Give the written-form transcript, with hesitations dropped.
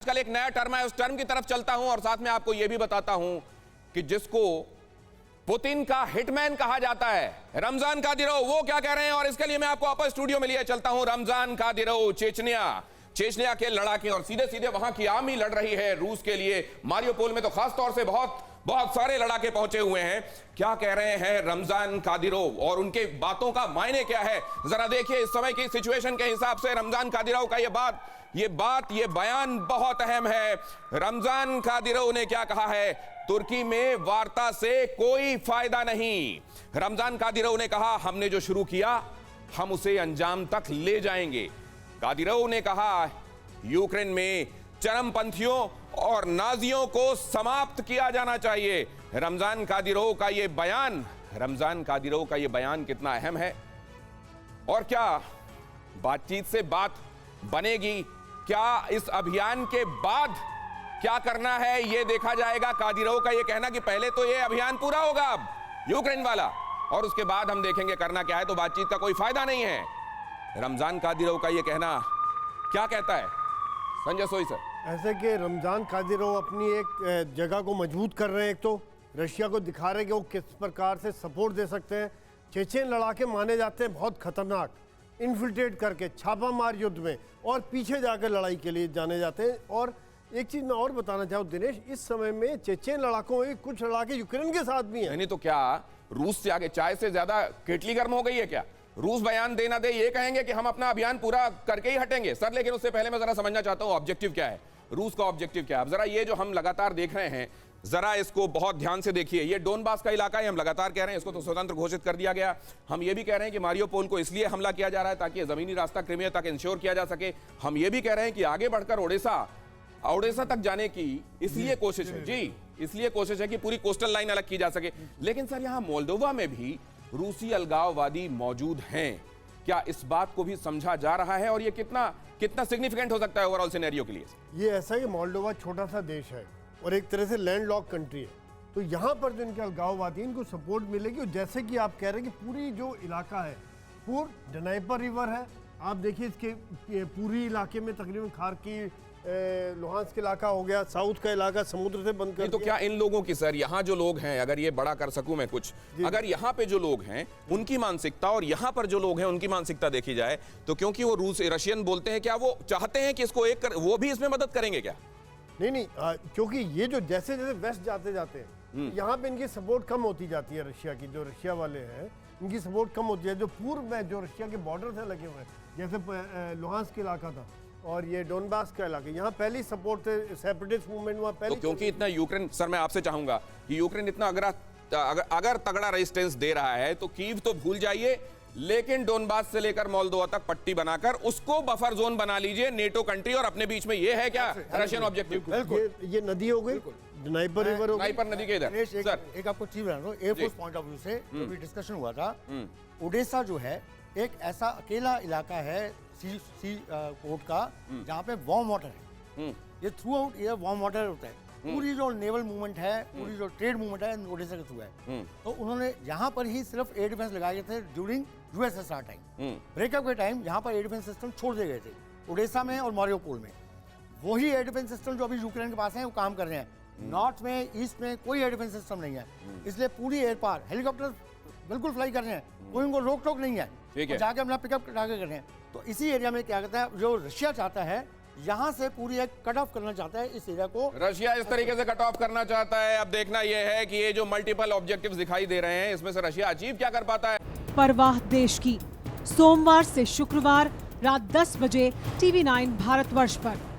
कल एक नया टर्म है, उस टर्म की तरफ चलता हूं और साथ में आपको यह भी बताता हूं कि जिसको पुतिन का हिटमैन कहा जाता है, रमजान कादिरोव, वो क्या कह रहे हैं। और इसके लिए मैं आपको वापस स्टूडियो में लिए चलता हूं। रमजान कादिरोव चेचनिया के लड़ाके और सीधे सीधे वहां की आर्मी लड़ रही है रूस के लिए। मारियोपोल में तो खास तौर से बहुत सारे लड़ाके पहुंचे हुए हैं। क्या कह रहे हैं रमजान कादिरोव और उनके बातों का मायने क्या है, जरा देखिए। इस समय की सिचुएशन के हिसाब से रमजान कादिरोव का ये बयान बहुत अहम है। रमजान कादिरोव ने क्या कहा है, तुर्की में वार्ता से कोई फायदा नहीं। रमजान कादिरोव ने कहा, हमने जो शुरू किया हम उसे अंजाम तक ले जाएंगे। कादिरोव ने कहा, यूक्रेन में चरमपंथियों और नाजियों को समाप्त किया जाना चाहिए। रमजान कादिरोव का ये बयान कितना अहम है और क्या बातचीत से बात बनेगी? क्या इस अभियान के बाद क्या करना है ये देखा जाएगा। कादिरोव का ये कहना कि पहले तो ये अभियान पूरा होगा अब यूक्रेन वाला, और उसके बाद हम देखेंगे करना क्या है, तो बातचीत का कोई फायदा नहीं है। रमजान कादिरोव का ये कहना क्या कहता है संजय सोई सर? ऐसे कि रमजान कादिरोव अपनी एक जगह को मजबूत कर रहे हैं। एक तो रशिया को दिखा रहे हैं कि वो किस प्रकार से सपोर्ट दे सकते हैं। चेचेन लड़ाके माने जाते हैं बहुत खतरनाक, इन्फिल्ट्रेट करके छापामार युद्ध में और पीछे जाकर लड़ाई के लिए जाने जाते हैं। और एक चीज मैं और बताना चाहूँ दिनेश, इस समय में चेचेन लड़ाकों में कुछ लड़ाके यूक्रेन के साथ भी हैं। नहीं तो क्या रूस से आगे चाय से ज्यादा केटली गर्म हो गई है क्या? रूस बयान देना दे ये कहेंगे कि हम अपना अभियान पूरा करके ही हटेंगे सर। लेकिन उससे पहले मैं जरा समझना चाहता हूं ऑब्जेक्टिव क्या है, रूस का ऑब्जेक्टिव क्या है। अब जरा ये जो हम लगातार देख रहे हैं, जरा इसको बहुत ध्यान से देखिए। ये डोनबास का इलाका है, हम लगातार कह रहे हैं इसको तो स्वतंत्र घोषित कर दिया गया। हम ये भी कह रहे हैं कि मारियोपोल को इसलिए हमला किया जा रहा है ताकि जमीनी रास्ता क्रीमिया तक इंश्योर किया जा सके। हम ये भी कह रहे हैं कि आगे बढ़कर ओडेसा तक जाने की इसलिए कोशिश है जी, इसलिए कोशिश है कि पूरी कोस्टल लाइन अलग की जा सके। लेकिन सर यहां मोल्डोवा में भी रूसी अलगाववादी मौजूद हैं। क्या इस बात को भी समझा जा रहा है और ये कितना सिग्निफिकेंट हो सकता है ओवरऑल सिनेरियो के लिए? ये ऐसा है कि मोल्डोवा छोटा सा देश है और एक तरह से लैंडलॉक कंट्री है, तो यहाँ पर जो इनके अलगाववादी इनको सपोर्ट मिलेगी। और जैसे कि आप कह रहे हैं कि पूरी जो इलाका है, पूरा डनाइपर रिवर है, आप देखिए इसके पूरी इलाके में तकरीबन खार्किव, लुहांस्क इलाका हो गया, साउथ का इलाका समुद्र से बंद कर तो क्या इन लोगों की सर, यहाँ जो लोग हैं, अगर ये बड़ा कर सकूं मैं कुछ, अगर यहाँ पे जो लोग हैं उनकी मानसिकता और यहाँ पर जो लोग हैं उनकी मानसिकता देखी जाए तो क्योंकि वो रशियन बोलते हैं, क्या वो चाहते हैं कि इसको वो भी इसमें मदद करेंगे क्या? नहीं, क्योंकि ये जो जैसे जैसे वेस्ट जाते हैं यहाँ पे इनकी सपोर्ट कम होती जाती है। रशिया की जो रशिया वाले हैं इनकी सपोर्ट कम होती है। जो पूर्व में जो रशिया के बॉर्डर से लगे हुए हैं, जैसे लुहांस्क का इलाका था और ये डोनबास का इलाका, यहाँ पहली सपोर्ट थे, सेपरेटिस्ट मूवमेंट हुआ पहले। तो क्योंकि इतना यूक्रेन, सर मैं आपसे चाहूंगा कि यूक्रेन इतना अगर तगड़ा रेजिस्टेंस दे रहा है तो कीव तो भूल जाइए, लेकिन डोनबास से लेकर मोल्दोवा तक पट्टी बनाकर उसको बफर जोन बना लीजिए नेटो कंट्री, और अपने बीच में ये है क्या रशियन ऑब्जेक्टिव? ये नदी हो गई, डनाइपर रिवर हो गई। डनाइपर नदी के इधर एक आपको चीज बता दो, एयरफोर्स पॉइंट ऑफ व्यू से जो डिस्कशन हुआ था, ओडेसा जो है एक ऐसा अकेला इलाका है सी पोर्ट का जहाँ पे वार्म वाटर है। ये through out year warm water होता है। पूरी जो नेवल मूवमेंट है, पूरी जो ट्रेड मूवमेंट है ओडेसा के थ्रू है। तो उन्होंने यहाँ पर ही सिर्फ एयर डिफेंस लगाए थे ड्यूरिंग यूएसएसआर टाइम। ब्रेकअप के टाइम यहाँ पर एयर डिफेंस सिस्टम छोड़ दिए गए थे ओडेसा में और मारियोपोल में। वही एयर डिफेंस सिस्टम जो अभी यूक्रेन के पास है वो काम कर रहे हैं। नॉर्थ में, ईस्ट में कोई एयर डिफेंस सिस्टम नहीं है, इसलिए पूरी एयर पार हेलीकॉप्टर बिल्कुल फ्लाई कर रहे हैं, कोई उनको रोक टोक नहीं है, तो जाके अपना पिकअप जाके कर रहे हैं। तो इसी एरिया में क्या कहता है, जो रशिया चाहता है यहाँ से पूरी एक कट ऑफ करना चाहता है इस एरिया को। रशिया इस तरीके से कट ऑफ करना चाहता है। अब देखना यह है कि ये जो मल्टीपल ऑब्जेक्टिव्स दिखाई दे रहे हैं इसमें से रशिया अचीव क्या कर पाता है। परवाह देश की, सोमवार से शुक्रवार रात 10 बजे TV9 भारतवर्ष पर।